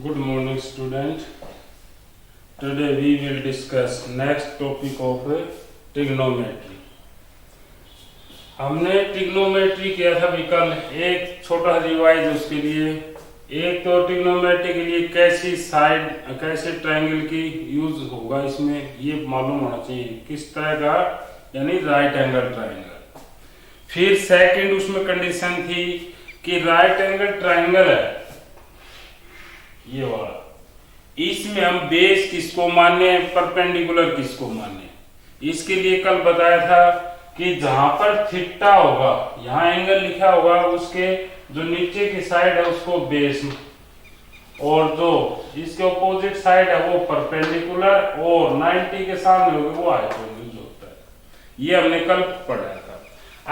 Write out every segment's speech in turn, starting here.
Good morning, student. Today we will discuss next topic of trigonometry. हमने trigonometry किया था विकल एक छोटा रिवाइज उसके लिए। एक तो ट्रिग्नोमेट्री के लिए कैसी साइड कैसे ट्रायंगल की यूज होगा इसमें ये मालूम होना चाहिए, किस तरह का, यानी राइट एंगल ट्रायंगल। फिर सेकंड उसमें कंडीशन थी कि राइट एंगल ट्रायंगल है ये वाला, इसमें हम बेस किसको माने, परपेंडिकुलर किसको माने। इसके लिए कल बताया था कि जहां पर थीटा होगा, यहां एंगल लिखा होगा, उसके जो नीचे की साइड है उसको बेस, और जो इसके ऑपोजिट साइड है वो परपेंडिकुलर, और 90 के सामने होगी वो हाइपोटेन्यूज होता है। ये हमने कल पढ़ा था।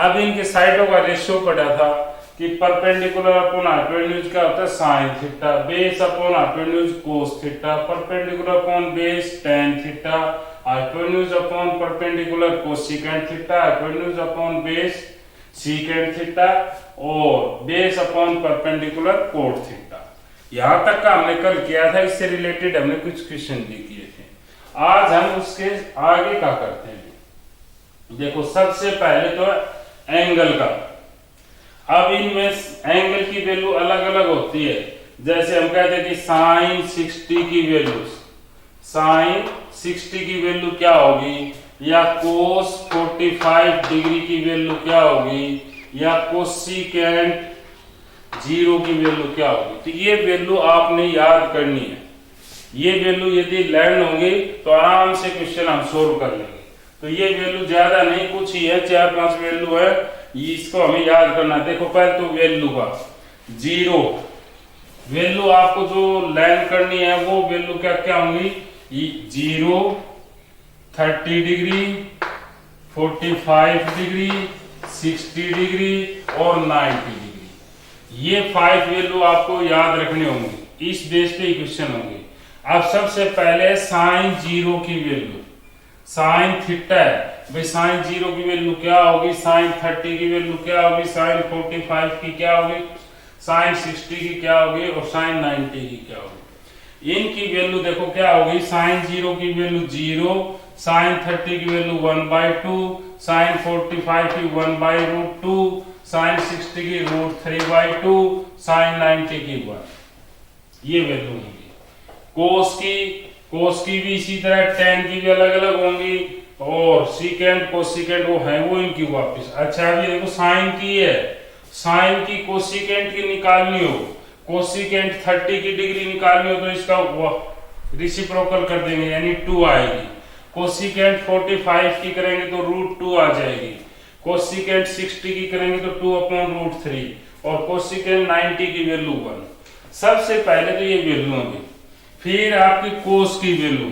अब इनके साइडों का रेशियो पढ़ा था कि परपेंडिकुलर अपॉन हाइपोटेन्यूज क्या होता है, sine theta, base upon hypotenuse cos theta, perpendicular upon base tan theta, hypotenuse upon perpendicular cosecant theta, hypotenuse upon base secant theta, और base upon perpendicular cot theta. यहां तक का हमने कल किया था। इससे रिलेटेड हमने कुछ क्वेश्चन भी किए थे। आज हम उसके आगे का करते हैं। देखो सबसे पहले तो एंगल का। अब इनमें एंगल की वैल्यू अलग अलग होती है। जैसे हम कहते हैं कि साइन 60 की वैल्यू, साइन 60 की वैल्यू क्या होगी, या कोस 45 डिग्री की वैल्यू क्या होगी, या कोसिकेंट 0 की वैल्यू क्या होगी। तो ये वैल्यू आपने याद करनी है। ये वैल्यू यदि लर्न होंगी तो आराम से क्वेश्चन हम सोल्व कर लेंगे। तो ये वैल्यू ज्यादा नहीं, कुछ ही है, 4-5 वैल्यू है, इसको हमें याद करना। देखो पहले तो वैल्यू का 0 वैल्यू आपको जो लर्न करनी है वो वैल्यू क्या क्या होंगी, 0, 30 डिग्री, 45 डिग्री, 60 डिग्री और 90 डिग्री। ये 5 वैल्यू आपको याद रखने होंगे। इस बेस पे क्वेश्चन होंगे। अब सबसे पहले साइन 0 की वैल्यू, साइन थीटा है भाई, साइन 0 की वैल्यू क्या होगी, साइन 30 की वैल्यू क्या होगी, साइन 45 की क्या होगी, साइन 60 की क्या होगी, और साइन 90 की क्या होगी। इनकी वैल्यू देखो क्या होगी, साइन 0 की वैल्यू 0, साइन 30 की वैल्यू 1/2, साइन 45 की 1/√2, साइन 60 की √3/2, साइन 90 की 1। ये वैल्यू होंगी। कोस की भी इसी तरह, टेन की भी अलग अलग होंगी, और सीकेंट कोसिकेंट वो है वो इनकी वापस। अच्छा अभी देखो साइन की है, साइन की कोसिकेंट की निकालनी हो, कोसिकेंट 30 की डिग्री निकालनी हो तो इसका रेसिप्रोकल कर देंगे, यानी 2 आएगी। कोसिकेंट 45 की करेंगे तो √2 आ जाएगी। कोसिकेंट 60 की करेंगे तो 2/√3, और कोसिकेंट 90 की वैल्यू 1। सबसे पहले तो ये वैल्यू होंगी। फिर आपकी कोस की वैल्यू,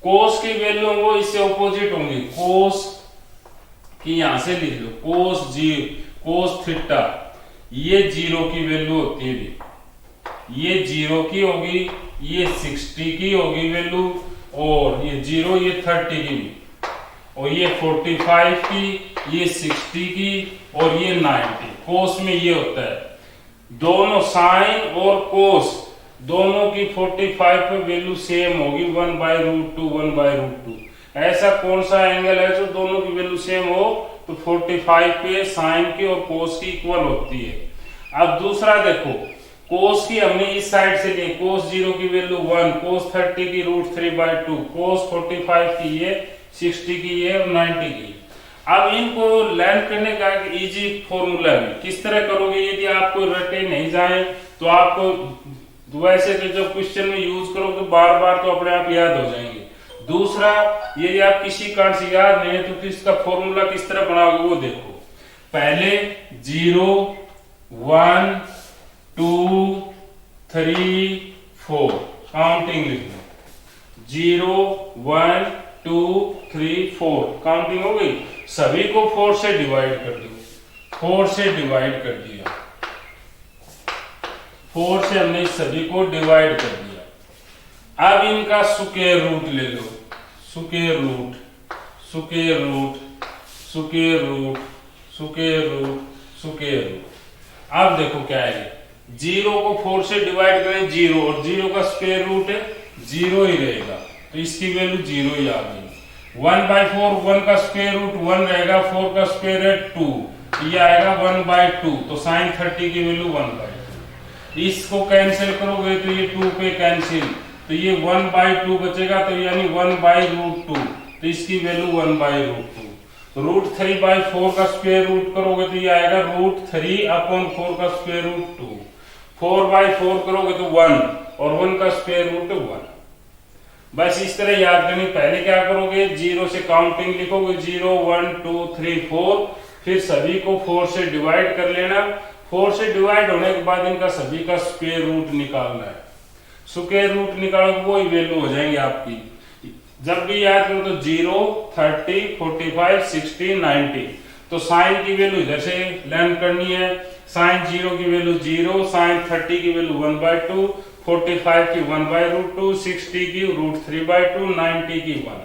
कोस की वैल्यू वो इससे ऑपोजिट होंगी। कोस की यहां से लिख लो, कोस थीटा, ये 0 की वैल्यू होती है, ये 0 की होगी, ये 60 की होगी वैल्यू, और ये 0 ये 30 की, और ये 45 की, ये 60 की, और ये 90। कोस में ये होता है दोनों साइन और कोस दोनों की 45 पे वैल्यू सेम होगी, 1/√2 1/√2। ऐसा कौन सा एंगल है जो दोनों की वैल्यू सेम हो, तो 45 पे साइन की और कोस की इक्वल होती है। अब दूसरा देखो, कोस की हमने इस साइड से ली, कोस 0 की वैल्यू 1, कोस 30 की √3/2, कोस 45 की ये, 60 की ये, और 90 की। अब इनको लर्न करने का एक इजी फॉर्मूला है। किस तरह करोगे, यदि आपको रटे नहीं जाए तो आपको वैसे तो जब क्वेश्चन में यूज करोगे तो बार बार तो अपने आप याद हो जाएंगे। दूसरा, यदि आप किसी कारण से याद नहीं है तो इसका फॉर्मूला किस तरह बनाओगे वो देखो। पहले 0 1 2 3 4 काउंटिंग लिख लो। 0 1 2 3 4 काउंटिंग हो गई। सभी को 4 से डिवाइड कर दो, 4 से डिवाइड कर दिया, 4 से हमने सभी को डिवाइड कर दिया। अब इनका स्क्वायर रूट ले लो, square root, square root, square root, square root, square root. अब देखो क्या है, जीरो को 4 से डिवाइड करें जीरो, और जीरो का स्क्वायर रूट जीरो ही रहेगा, तो इसकी वैल्यू जीरो ही आ गई। 1/4, 1 का स्क्वायर रूट 1 रहेगा, 4 का स्क्वायर है 2, ये आएगा 1/2, तो sin 30 की वैल्यू 1/2। इसको कैंसिल करोगे तो ये 2 पे कैंसिल, तो ये 1/2 बचेगा, तो यानी 1/√2, तो इसकी वैल्यू 1/√2। √3/4 का स्क्वायर रूट करोगे तो ये आएगा √3/4 का स्क्वायर रूट 2। 4/4 करोगे तो 1, और 1 का स्क्वायर रूट 1। बस इस तरह याद करनी। पहले क्या करोगे, जीरो से काउंटिंग लिखोगे, 0 1 2 3 4, फिर सभी को 4 से डिवाइड कर लेना। 4 से डिवाइड होने के बाद इनका सभी का स्क्वायर रूट निकालना है। स्क्वायर रूट निकालोगे वही वैल्यू हो जाएंगे आपकी। जब भी याद करो तो 0 30 45 60 90, तो साइन की वैल्यू इधर से लर्न करनी है। साइन 0 की वैल्यू 0, साइन 30 की वैल्यू 1/2, 45 की 1/√2, 60 की √3/2, 90 की 1।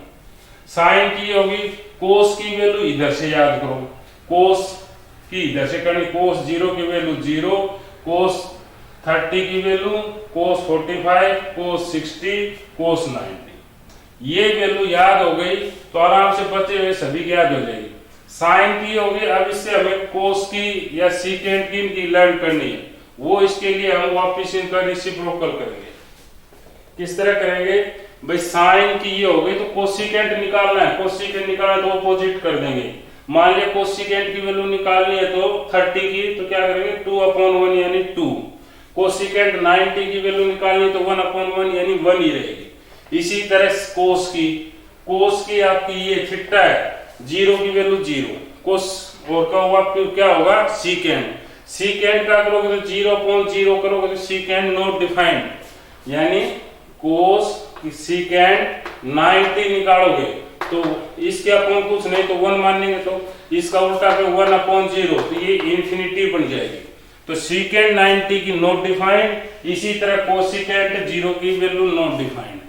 साइन की होगी, कोस की वैल्यू इधर से याद करो, कोस की इधर से करनी। कोस 0 की वैल्यू 0, कोस 30 की वैल्यू, कोस 45, कोस 60, कोस 90। ये वैल्यू याद हो गई तो आराम से बचे हुए सभी की याद हो जाएगी। साइन की होगी, अब इससे हमें कोस की या सीकेंट की इनकी लर्न करनी है, वो इसके लिए हम वापिस इनका रेसिप्रोकल करेंगे। किस तरह करेंगे भाई, साइन की ये हो गई तो कोसिकेंट निकालना है, कोसिकेंट निकालना है तो ऑपोजिट कर देंगे। मान लिया कोसिकेंट की वैल्यू निकालनी है तो 30 की, तो क्या करेंगे 2/1 यानी 2। कोसिकेंट 90 की वैल्यू निकालनी है तो 1/1 यानी 1 ही रहेगी। इसी तरह कोस की आपकी ये थीटा है, 0 की वैल्यू 0, कोस और का क्या होगा सीकेंट का करोगे तो 0/0 करोगे तो सीकेंट नॉट डिफाइंड, यानी कोस सीकेंट 90 निकालोगे तो इसके अपॉन कुछ नहीं तो 1 मानेंगे, तो इसका उल्टा पे 1/0, तो ये इंफिनिटी बन जाएगी। तो सीकेंट 90 की नॉट डिफाइंड, इसी तरह कोसिकेंट 0 की वैल्यू नॉट डिफाइंड।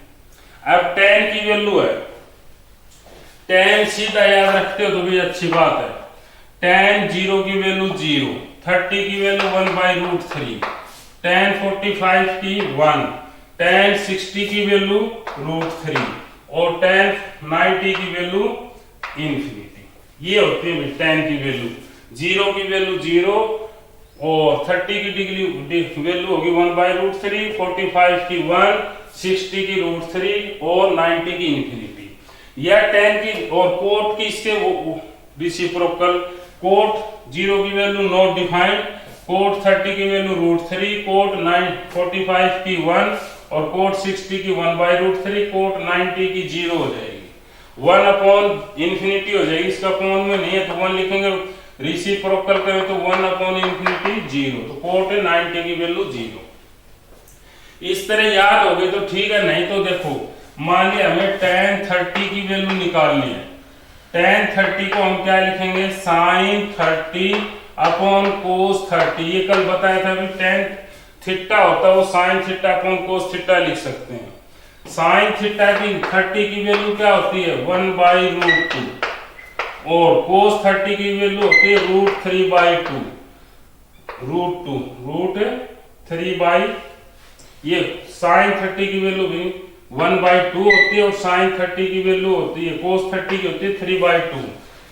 अब tan की वैल्यू है, tan सीधा याद रखते हो तो भी अच्छी बात है। tan 0 की वैल्यू 0, 30 की वैल्यू 1/√3, tan 45 की 1, tan 60 की वैल्यू √3, और tan 90 की वैल्यू इंफिनिटी। ये होती है tan की वैल्यू। 0 की वैल्यू 0, और 30 की डिग्री वैल्यू होगी 1/√3, 45 की 1, 60 की √3, और 90 की इंफिनिटी। या tan की और कोट की इसके रेसिप्रोकल, कोट 0 की वैल्यू नॉट डिफाइंड, कोट 30 की वैल्यू √3, कोट 45 की 1, और कोट 60 की 1/√3, कोट 90 की 0 हो जाएगी। 1/इंफिनिटी हो जाएगी, इसका अपॉन में नहीं है तो 1 लिखेंगे, रेसिप्रोकल करें तो 1/इंफिनिटी 0, तो कोट 90 की वैल्यू 0। इस तरह याद हो गई तो ठीक है, नहीं तो देखो मान लिया हमें tan 30 की वैल्यू निकालनी है। tan 30 को हम क्या लिखेंगे, sin 30/cos 30। ये कल बताया था, tan थीटा होता है वो sin θ/cos θ लिख सकते हैं। sin थीटा की 30 की वैल्यू क्या होती है 1/√2, और cos 30 की वैल्यू होती है √3/2, √3/, ये sin 30 की वैल्यू भी 1/2 होती है, और sin 30 की वैल्यू होती है cos 30 की होती है 3/2,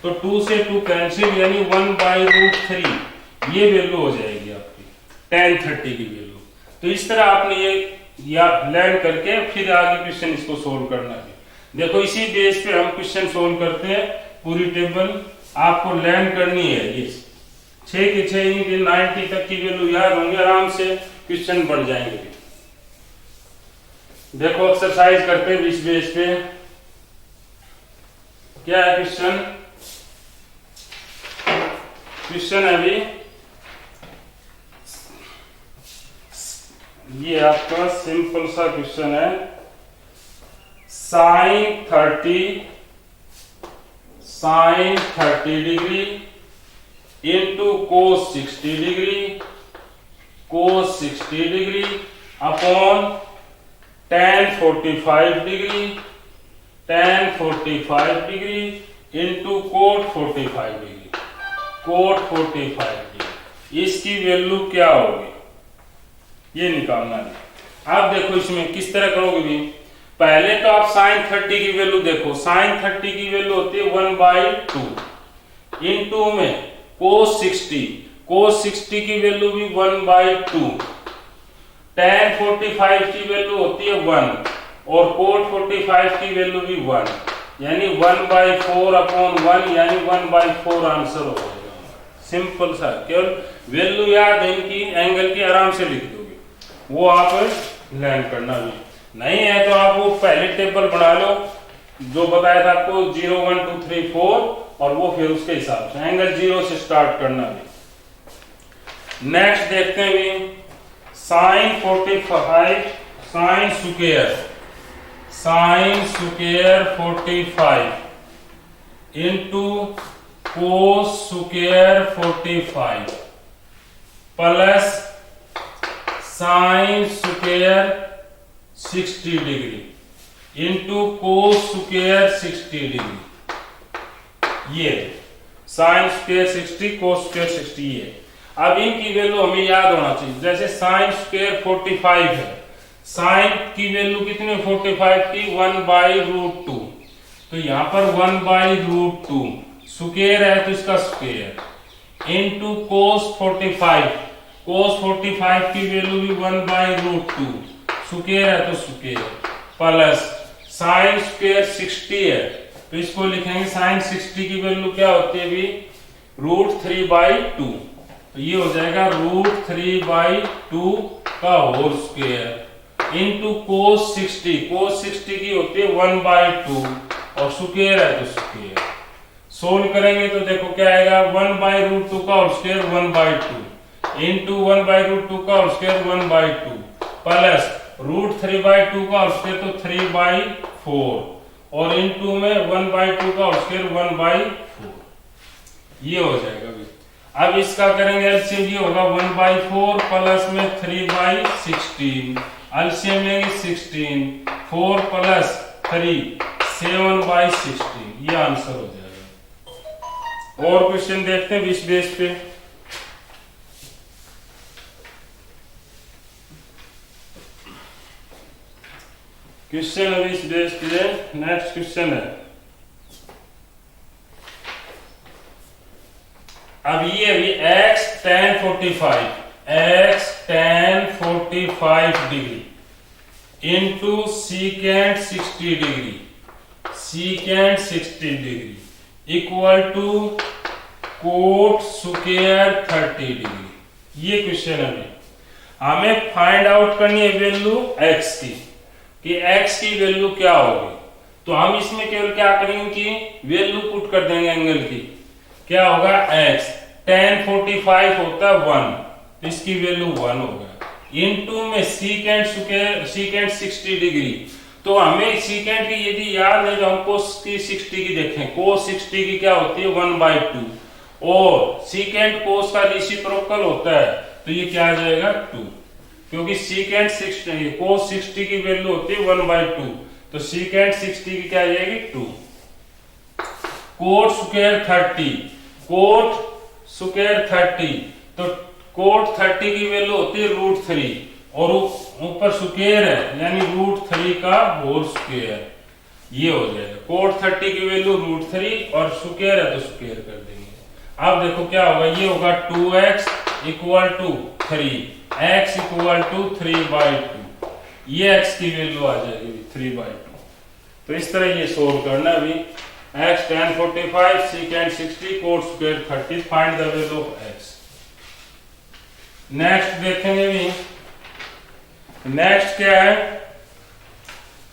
तो 2 से 2 कैंसिल, यानी 1/√3 ये वैल्यू हो जाएगी आपकी tan 30 की वैल्यू। तो इस तरह आपने ये या लर्न करके फिर आगे क्वेश्चन इसको सोल्व करना है। देखो इसी बेस पे हम क्वेश्चन सोल्व करते हैं। पूरी टेबल आपको लर्न करनी है, ये 6 के 6 इनके 90 तक की वैल्यू याद होंगे, आराम से क्वेश्चन बढ़ जाएंगे। देखो एक्सरसाइज करते हैं इस बेस पे। क्या है क्वेश्चन, है अभी ये आपका सिंपल सा क्वेश्चन है। sin 30 degree into cos 60 degree, cos 60 degree upon tan 45 degree, tan 45 degree into cot 45 degree, cot 45 degree. इसकी वैल्यू क्या होगी, ये निकालना है। अब देखो इसमें किस तरह करोगे भी, पहले तो आप साइन 30 की वैल्यू देखो, साइन 30 की वैल्यू होती है 1/2 इनटू में कोस 60, कोस 60 की वैल्यू भी 1/2, tan 45 की वैल्यू होती है 1 और कोट 45 की वैल्यू भी 1, यानी 1/4/1 यानी 1/4 आंसर हो जाएगा। सिंपल सा, केवल वैल्यू याद है इनकी, एंगल की आराम से लिख दोगे, वो आप लर्न करना भी नहीं है तो आप वो पहले टेबल बना लो जो बताया था आपको 0 1 2 3 4 और वो फिर उसके हिसाब से एंगल 0 से स्टार्ट करना भी। नेक्स्ट देखते हैं भी sine 45 sine square 45 into cos square 45 plus sine square 60 degree into cos square 60 degree. ये साइन स्क्वायर 60 कोस स्क्वायर 60 ये। अब इनकी वैल्यू हमें याद होना चाहिए, जैसे साइन स्क्वायर 45 है, साइन की वैल्यू कितनी 45 की 1/√2, तो यहां पर 1/√2 स्क्वायर है तो इसका स्क्वायर इंटू कोस 45, कोस 45 की वैल्यू भी 1/√2 स्क्वायर है तो स्क्वायर प्लस साइन स्क्वायर 60 है तो इसको लिखेंगे साइन 60 की वैल्यू क्या होती है भी √3/2, तो ये हो जाएगा √3/2 का होल स्क्वायर इंटू कोस 60, कोस 60 की होती है 1/2 और स्क्वायर है तो स्क्वायर। सोल्व करेंगे तो देखो क्या आएगा 1/√2 का होल स्क्वायर 1/2 इंटू 1/√2 का होल स्क्वायर 1/2 प्लस √3/2 का होल स्क्वायर तो 3/4 और इंटू में 1/2 का होल स्क्वायर 1/4, ये हो जाएगा भी। अब इसका करेंगे एलसीएम, ये होगा 1/4 प्लस में 3/16, एलसीएम लेंगे 16, 4 प्लस 3 7/16, ये आंसर हो जाएगा। और क्वेश्चन देखते हैं इस बेस पे। क्वेश्चन अभी इस बेस पे नेक्स्ट क्वेश्चन है। अब ये अभी x tan 45 degree into secant 60 degree, secant 60 degree equal to cot square 30 degree. ये क्वेश्चन है। हमें फाइंड आउट करनी है वैल्यू x की, कि x की वैल्यू क्या होगी। तो हम इसमें केवल क्या करेंगे कि वैल्यू पुट कर देंगे एंगल की, क्या होगा x tan 45 होता है 1, तो इसकी वैल्यू 1 होगा इनटू में secant स्क्वायर secant 60 डिग्री, तो हमें secant की यदि याद है जो हम cos की 60 की देखें, cos 60 की क्या होती है 1/2 और secant cos का रेसिप्रोकल होता है तो ये क्या आ जाएगा 2, क्योंकि secant 60 cos 60 की वैल्यू होती है 1/2 तो secant 60 की क्या आ जाएगी 2। कोट स्क्वायर 30, कोट स्क्वायर 30, तो कोट 30 की वैल्यू होती है √3 और ऊपर स्क्वायर है यानी √3 का होल स्क्वायर, ये हो जाएगा। कोट 30 की वैल्यू √3 और स्क्वायर है तो स्क्वायर कर देंगे। अब देखो क्या होगा, ये होगा 2x equal to 3, x equal to 3/2, ये x की वैल्यू आ जाएगी 3/2। तो इस तरह ये सोल्व करना अभी x tan 45 secant 60 cot square 30, find the value of x। Next देखेंगे भी, नेक्स्ट क्या है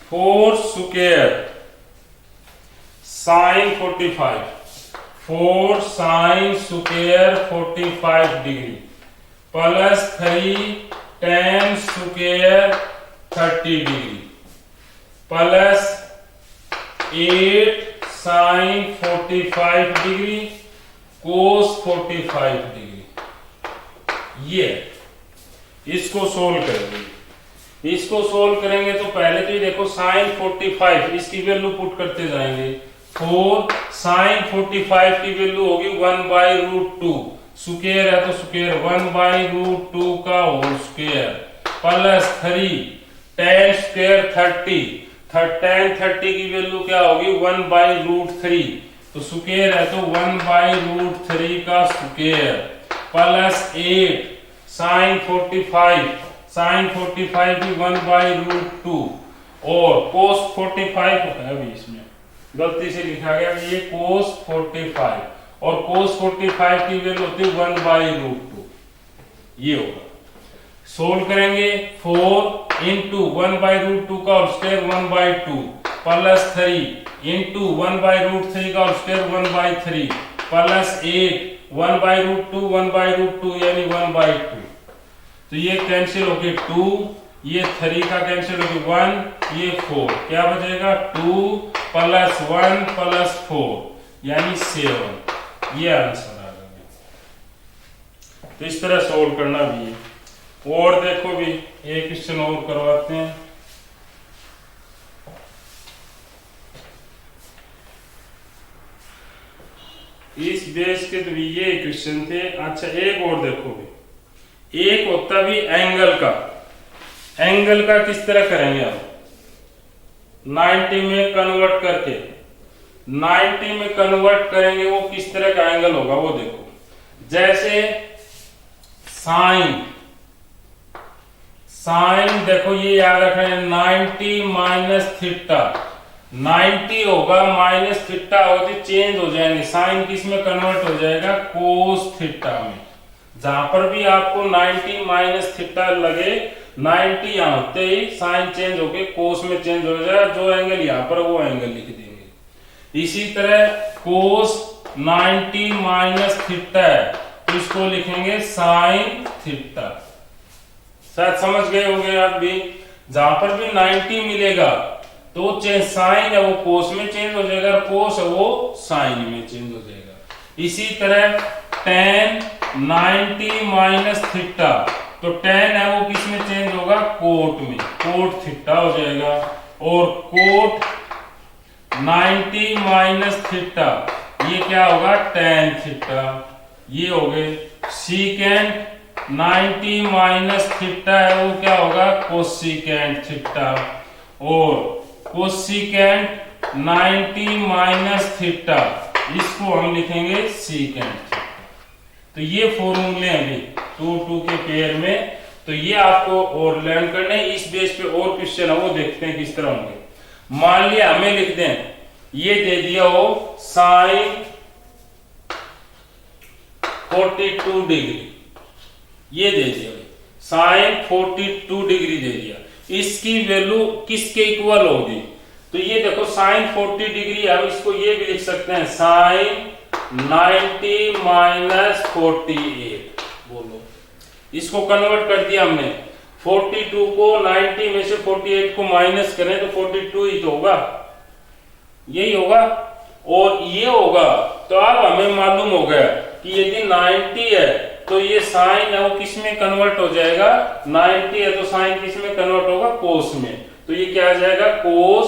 4 square sin 45, 4 sin square 45 degree plus 3 tan square 30 degree plus 8 sin 45 degree cos 45 degree. ये इसको सोल्व करेंगे। इसको सोल्व करेंगे तो पहले तो ये देखो sin 45 इसकी वैल्यू पुट करते जाएंगे। 4 sin 45 की वैल्यू होगी 1/√2, स्क्वायर है तो स्क्वायर 1/√2 का whole square plus 3 tan square 30, tan 30 की वैल्यू क्या होगी 1/√3, तो स्क्वायर है तो 1/√3 का स्क्वायर प्लस 8 sin 45 की 1/√2 और cos 45 है अभी इसमें गलती से लिखा गया ये cos 45 और cos 45 की वैल्यू होती है 1/√2, ये होगा। सोल्व करेंगे 4 इंटू 1/√2 का होल स्क्वायर 1/2 प्लस 3 इंटू 1/√3 का होल स्क्वायर 1/3 प्लस 8 1/√2 यानी 1/2, तो ये कैंसिल होके 2, ये 3 का कैंसिल होके 1, ये 4, क्या बचेगा 2 प्लस 1 प्लस 4 यानी 7, ये आंसर आ गया। तो इस तरह सोल्व करना भी है। और देखो भी एक क्वेश्चन और करवाते हैं। इस बेस के तो भी ये क्वेश्चन थे। अच्छा एक और देखो भी, एक होता भी एंगल का किस तरह करेंगे आप 90 में कन्वर्ट करके, 90 में कन्वर्ट करेंगे वो किस तरह का एंगल होगा वो देखो। जैसे साइन देखो ये याद रखना 90 माइनस थीटा, 90 होगा माइनस थीटा होती चेंज हो जाएंगे, साइन किस में कन्वर्ट हो जाएगा कोस थीटा में। जहां पर भी आपको 90 माइनस थीटा लगे 90 यहां होते ही साइन चेंज होके कोस में चेंज हो जाएगा, जो एंगल यहां पर वो एंगल लिख देंगे। इसी तरह कोस 90 माइनस थीटा है तो इसको लिखेंगे साइन थीटा। शायद समझ गए होंगे आप भी। जहां पर भी 90 मिलेगा तो चेंज साइन है वो कोस में चेंज हो जाएगा, कोस है वो साइन में चेंज हो जाएगा। इसी तरह tan 90 माइनस थीटा, तो tan है वो किस में चेंज होगा कोट में, कोट थीटा हो जाएगा। और कोट 90 माइनस थीटा ये क्या होगा tan थीटा, ये हो गए। सीकेंट 90 माइनस थीटा है वो क्या होगा कोसिकेंट थीटा, और कोसिकेंट 90 माइनस थीटा इसको हम लिखेंगे सीकेंट थीटा। तो ये फॉर्मूले हैं अभी 2 के पेयर में, तो ये आपको और लर्न करने। इस बेस पे और क्वेश्चन है वो देखते हैं किस तरह होंगे। मान लिया हमें लिख दें ये दे दिया हो साइन 42 डिग्री, ये दे दिया साइन 42 डिग्री दे दिया, इसकी वैल्यू किसके इक्वल होगी। तो ये देखो साइन 40 डिग्री हम इसको ये भी लिख सकते हैं साइन 90 माइनस 48, बोलो इसको कन्वर्ट कर दिया हमने। 42 को 90 में से 48 को माइनस करें तो 42 ही तो होगा, यही होगा और ये होगा। तो अब हमें मालूम हो गया कि यदि 90 है तो ये साइन है वो किस में कन्वर्ट हो जाएगा, 90 है तो साइन किस में कन्वर्ट होगा कोस में, तो ये क्या आ जाएगा कोस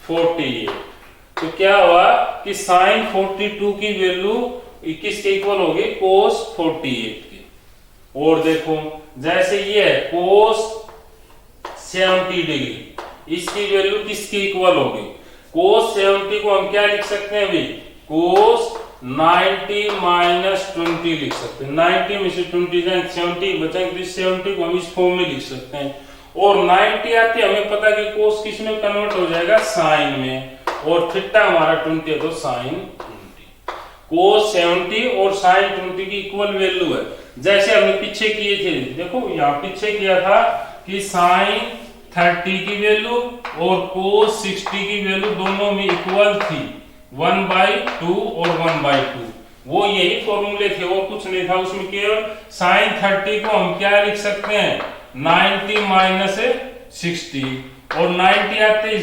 48। तो क्या हुआ कि साइन 42 की वैल्यू किसके इक्वल होगी कोस 48 की। और देखो जैसे ये है कोस 70 डिग्री, इसकी वैल्यू किसके इक्वल होगी, कोस 70 को हम क्या लिख सकते हैं अभी कोस 90 माइनस 20 लिख सकते हैं। 90 में से 20 जाए 70 बचेंगे, तो 70 को हम इस फॉर्म में लिख सकते हैं। और 90 आती है हमें पता कि कोस किस में कन्वर्ट हो जाएगा साइन में, और थीटा हमारा 20 है तो साइन 20। कोस 70 और साइन 20 की इक्वल वैल्यू है। जैसे हमने पीछे किए थे, देखो यहाँ पीछे किया था कि साइन 30 की वैल्यू और कोस 60 की वैल्यू दोनों में इक्वल थी 1/2 और 1/2, वो यही फॉर्मूले थे, वो कुछ नहीं था उसमें। केवल साइन 30 को हम क्या लिख सकते हैं 90 माइनस 60, और 90 आते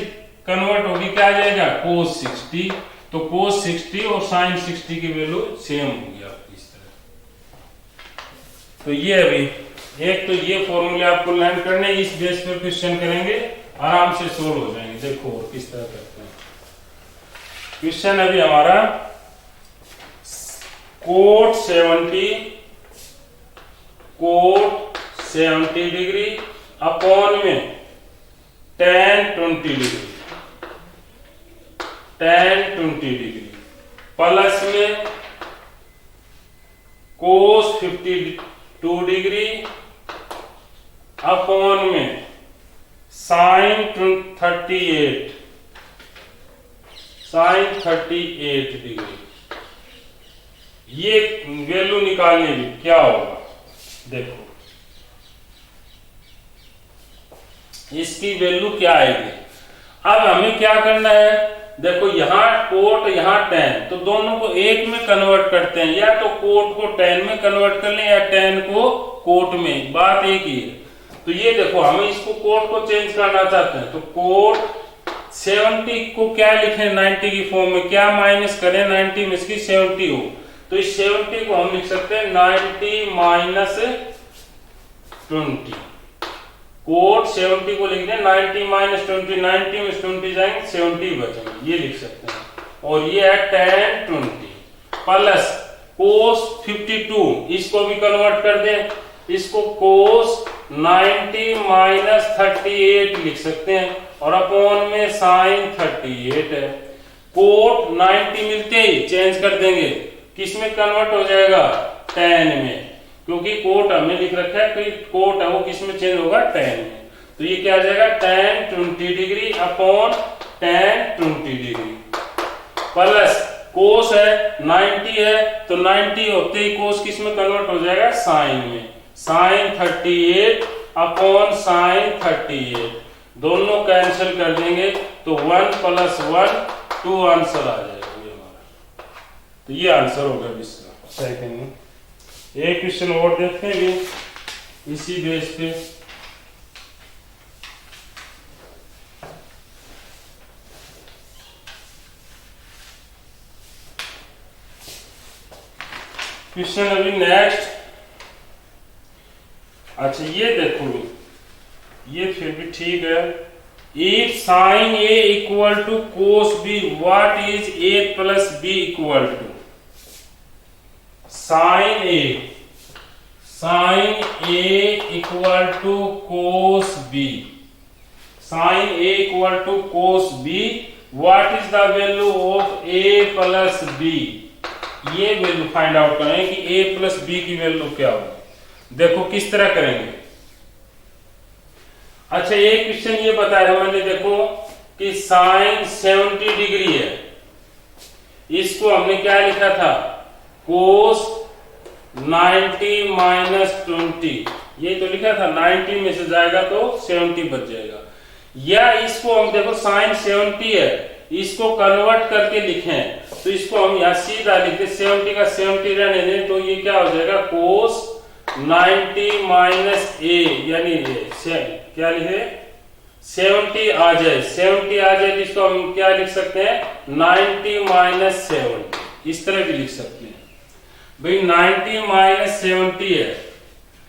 कन्वर्ट होगी क्या आ जाएगा कोस 60, तो कोस 60 और साइन 60 की वैल्यू सेम होगी आपकी इस तरह। तो ये अभी एक तो ये फॉर्मूले आपको लर्न करने, इस बेस पर क्वेश्चन करेंगे आराम से सोल्व हो जाएंगे। देखो और किस तरह करते हैं क्वेश्चन। अभी हमारा कोट 70 डिग्री अपॉन में tan 20 degree, tan 20 degree plus में cos 52 डिग्री अपॉन में sin 38 डिग्री। ये वैल्यू निकालने की क्या होगा, देखो इसकी वैल्यू क्या आएगी। अब हमें क्या करना है, देखो यहाँ कोट यहाँ tan, तो दोनों को एक में कन्वर्ट करते हैं, या तो कोट को tan में कन्वर्ट कर लें या tan को कोट में, बात एक ही है। तो ये देखो हम इसको कोट को चेंज करना चाहते हैं, तो कोट 70 को क्या लिखें 90 की फॉर्म में, क्या माइनस करें 90 में इसकी 70 हो, तो इस 70 को हम लिख सकते हैं 90 माइनस 20। कोट 70 को लिख दें 90 माइनस 20, 90 में 20 जाएंगे 70 बचेंगे, ये लिख सकते हैं। और ये है tan 20 प्लस cos 52, इसको भी कन्वर्ट कर दें, इसको cos 90 माइनस 38 लिख सकते हैं, और अपॉन में sin 38 है। कोट 90 मिलते ही चेंज कर देंगे, किस में कन्वर्ट हो जाएगा tan में, क्योंकि कोट हमने लिख रखा है कि कोट है वो किस में चेंज होगा tan में। तो ये क्या आ जाएगा tan 20 degree upon tan 20 degree plus cos है 90 है, तो 90 होते ही कोस किस में कन्वर्ट हो जाएगा साइन में, sin 38 अपॉन sin 38, दोनों कैंसिल कर देंगे तो 1 + 1 2 आंसर आ जाएगा ये हमारा। तो ये आंसर होगा इसका सेकंड में। एक क्वेश्चन और देखते हैं भी इसी बेस पे। क्वेश्चन अभी नेक्स्ट, अच्छा ये देखो ये फिर भी ठीक है। If sin A equal to cos B, what is A plus B equal to? sin A equal to cos B, sin A equal to cos B, what is the value of A plus B? ये value find out करें कि A plus B की value क्या होगी। देखो किस तरह करेंगे। अच्छा एक क्वेश्चन ये बताया मैंने, देखो कि sin 70 डिग्री है, इसको हमने क्या लिखा था cos 90 माइनस 20, ये तो लिखा था 90 में से जाएगा तो 70 बच जाएगा। या इसको हम देखो sin 70 है, इसको कन्वर्ट करके लिखें तो इसको हम यहां सीधा लिखते 70 का 70 रहने दें, तो ये क्या हो जाएगा cos 90 माइनस A, यानी क्या लिखे 70 आ जाए, 70 आ जाए तो इसको हम क्या लिख सकते हैं 90 माइनस 70, इस तरह भी लिख सकते हैं भाई। 90 माइनस 70 है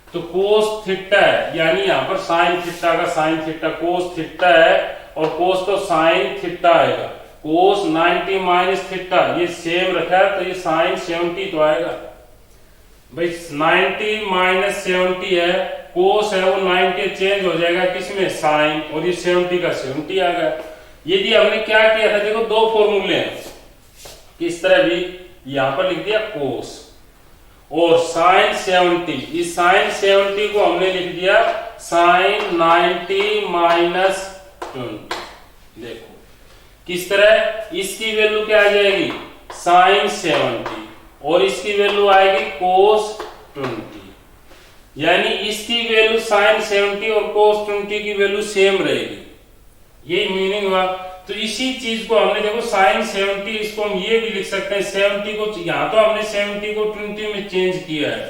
तो cos थीटा है, यानी यहाँ पर sin थीटा का sin थीटा cos थीटा है और cos तो sin थीटा आएगा। cos 90 माइनस थीटा ये सेम रखा है तो ये sin 70 तो आएगा भाई। 90 माइनस 70 है, cos है वो 90 चेंज हो जाएगा किसमें sin, और ये 70 का 70 आ गया। यदि हमने क्या किया था, देखो दो फॉर्मूले हैं, किस तरह भी यहां पर लिख दिया cos और sin 70, इस sin 70 को हमने लिख दिया sin 90 माइनस 20। देखो किस तरह, इसकी वैल्यू क्या आ जाएगी sin 70 और इसकी वैल्यू आएगी cos 20, यानी इसकी वैल्यू sin 70 और cos 20 की वैल्यू सेम रहेगी, ये मीनिंग हुआ। तो इसी चीज को हमने देखो sin 70, इसको हम ये भी लिख सकते हैं 70 को, यहां तो हमने 70 को 20 में चेंज किया है,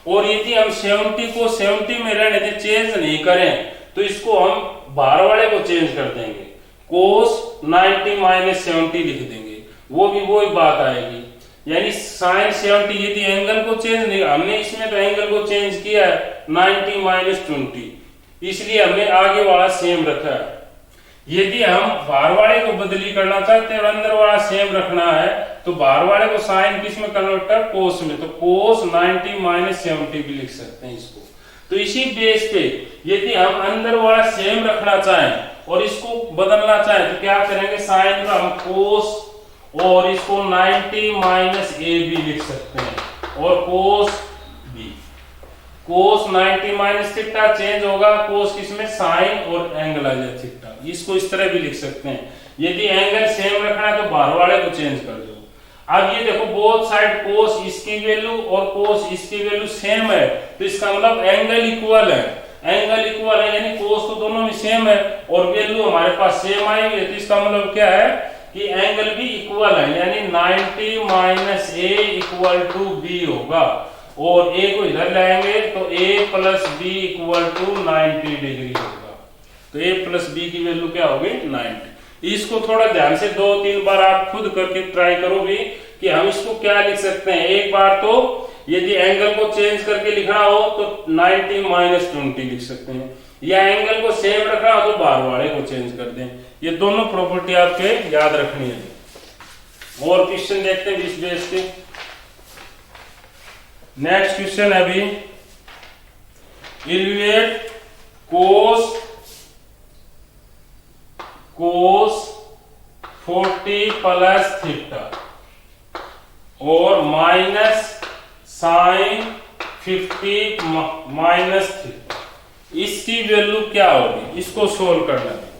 और यदि हम 70 को 70 में रहने दें चेंज नहीं करें तो इसको हम बाहर वाले को चेंज कर देंगे, cos 90 माइनस 70 लिख देंगे, वो भी वही बात आएगी। यानी sin 70 यदि एंगल को चेंज नहीं, हमने इसमें तो एंगल को चेंज किया है 90 माइनस 20, इसलिए हमने आगे वाला सेम रखा है। यदि हम बाहर वाले को बदली करना चाहते हैं और अंदर वाला सेम रखना है तो बाहर वाले को साइन किस में कन्वर्ट कर cos में, तो cos 90 माइनस 70 भी लिख सकते हैं इसको। तो इसी बेस पे यदि हम अंदर वाला सेम रखना चाहें और इसको बदलना चाहें तो क्या करेंगे, साइन का हम कोस और इसको 90 माइनस ए बी लिख सकते हैं और कोस बी। कोस 90 माइनस थीटा चेंज होगा कोस किसमें, साइन और एंगल आ जाए थीटा। इसको इस तरह भी लिख सकते हैं। यदि एंगल सेम रखना है तो बाहर वाले को चेंज कर दो। अब ये देखो बोथ साइड कोस इसकी वैल्यू और कोस इसकी वैल्यू सेम है, तो इसका मतलब एंगल इक्वल है। एंगल इक्वल है यानी कोस तो दोनों में सेम है और वैल्यू हमारे पास सेम आई है, तो इसका मतलब क्या है कि एंगल भी इक्वल है, यानी 90 minus A equal to B होगा। और ए को इधर लाएंगे तो A plus B equal to 90 degree होगा। तो ए प्लस बी की वैल्यू क्या होगी, 90। इसको थोड़ा ध्यान से 2-3 बार आप खुद करके ट्राई करो भी कि हम इसको क्या लिख सकते हैं। एक बार तो यदि एंगल को चेंज करके लिखना हो तो 90 माइनस 20 लिख सकते हैं, या एंगल को सेम रखना हो तो बाहर वाले को चेंज कर दें। ये दोनों प्रॉपर्टी आपके याद रखनी है। और क्वेश्चन देखते हैं इस बेस के। नेक्स्ट क्वेश्चन अभी, इवेलुएट कोस 40 प्लस थीटा और माइनस साइन 50 माइनस थीटा, इसकी वैल्यू क्या होगी, इसको सोल्व करना है।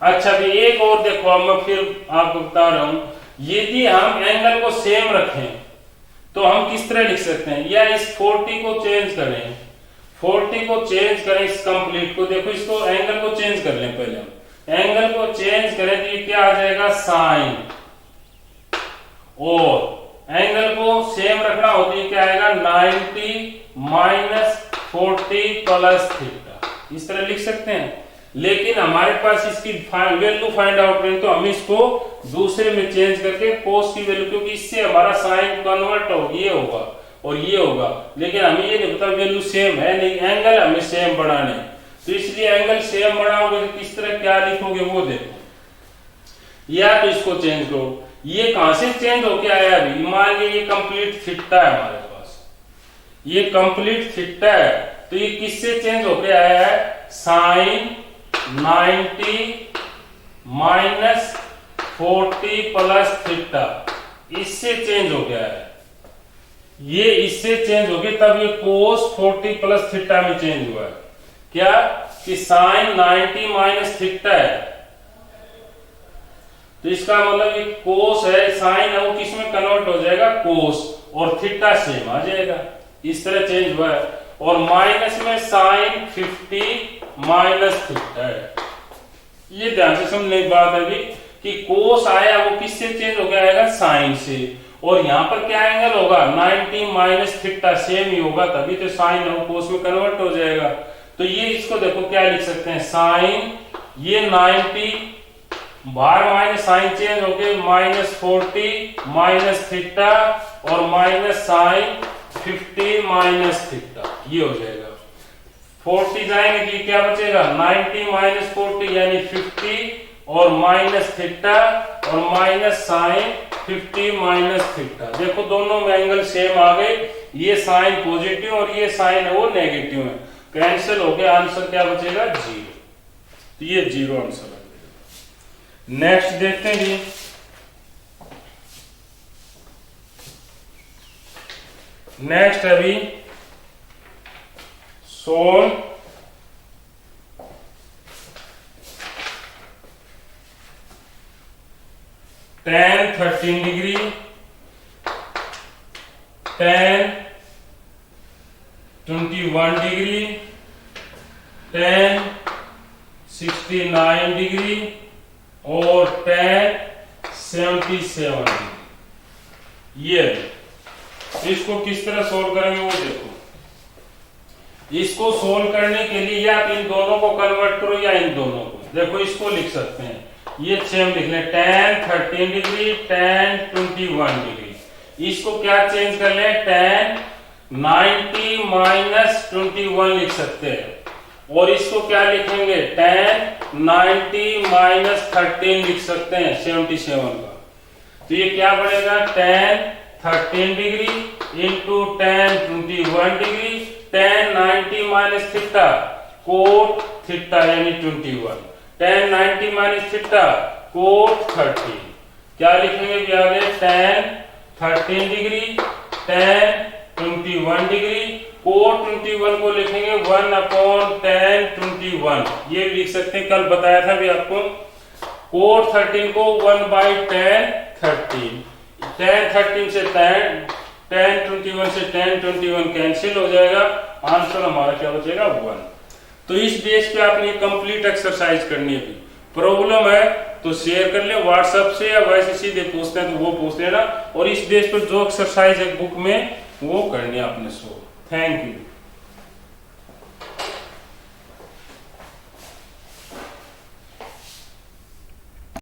अच्छा भी एक और देखो, अब मैं फिर आपको बता रहा हूं, यदि हम एंगल को सेम रखें तो हम किस तरह लिख सकते हैं, या इस 40 को चेंज करें, 40 को चेंज करें, इस कंप्लीट को देखो, इसको एंगल को चेंज कर लें। पहले हम एंगल को चेंज करें तो ये क्या आ जाएगा, साइन, और एंगल को सेम रखना हो तो ये क्या आएगा, 90 माइनस 40 प्लस थीटा। इस तरह लिख सकते हैं। लेकिन हमारे पास इसकी वैल्यू फाइंड आउट करें तो हम इसको दूसरे में चेंज करके कोस की वैल्यू, क्योंकि इससे हमारा साइन कन्वर्ट हो, ये होगा और ये होगा, लेकिन हमें ये नहीं पता वैल्यू सेम है नहीं, एंगल हमें सेम बढ़ाने, तो इसलिए एंगल सेम बढ़ाओगे तो किस तरह क्या लिखोगे वो देखो। या तो इसको चेंज करो, ये कहां से चेंज होके आया, अभी मान लीजिए ये कंप्लीट थीटा है हमारे पास, ये कंप्लीट थीटा है, तो ये किससे चेंज होके आया है, साइन 90 माइनस 40 प्लस थीटा, इससे चेंज हो गया है। ये इससे चेंज हो गया, तब ये कोस 40 प्लस थीटा में चेंज हुआ है। क्या कि साइन 90 माइनस थीटा है, तो इसका मतलब ये कोस है, साइन है वो किस में कन्वर्ट हो जाएगा, कोस, और थीटा सेम आ जाएगा। इस तरह चेंज हुआ है। और माइनस में साइन 50 माइनस थीटा है। ये ध्यान से समझने की बात है अभी कि कोस आया वो किससे चेंज हो गया आएगा, साइन से, और यहां पर क्या एंगल होगा, 90 माइनस थीटा सेम ही होगा, तभी तो साइन है वो कोस में कन्वर्ट हो जाएगा। तो ये इसको देखो क्या लिख सकते हैं, साइन ये 90 बाहर माइनस साइन चेंज हो गए, माइनस 40 माइनस थीटा और माइनस साइन 50 माइनस थीटा, ये हो जाएगा। 40 जाएंगे तो क्या बचेगा, 90 माइनस 40 यानी 50 और माइनस थीटा और माइनस साइन 50 माइनस थीटा। देखो दोनों में एंगल सेम आ गए, ये साइन पॉजिटिव और ये साइन है वो नेगेटिव है, कैंसिल हो गया, आंसर क्या बचेगा, 0। तो ये 0 आंसर है। नेक्स्ट देखते हैं जी, नेक्स्ट अभी सोल tan 13 degree, tan 21 degree, tan 69 degree और tan 77 डिग्री। ये इसको किस तरह सोल्व करेंगे वो देखो। इसको सोल्व करने के लिए या इन दोनों को कन्वर्ट करो या इन दोनों को, देखो इसको लिख सकते हैं, ये सेम लिख लें, tan 13 डिग्री, tan 21 डिग्री। इसको क्या चेंज कर लें, tan 90 माइनस 21 लिख सकते हैं, और इसको क्या लिखेंगे, tan 90 माइनस 13 लिख सकते हैं 77 का। तो ये क्या बढ़ेगा, tan 13 degree into tan 21 degree tan 90 minus theta cot theta यानी 21, tan 90 माइनस थीटा कोट 30, क्या लिखेंगे भी आगे tan 13 degree tan 21 degree, cot 21 को लिखेंगे 1/tan 21, ये लिख सकते हैं, कल बताया था भी आपको। कोट 13 को 1/tan 13, tan 13 से tan 21 से tan 21 कैंसिल हो जाएगा, आंसर हमारा क्या बचेगा 1। तो इस बेस पे आपने कंप्लीट एक्सरसाइज करनी है। प्रॉब्लम है तो शेयर कर ले व्हाट्सएप से, या वैसे सीधे पूछते हैं तो वो पूछ लेना, और इस बेस पर जो एक्सरसाइज है बुक में वो करनी है आपने। So thank you.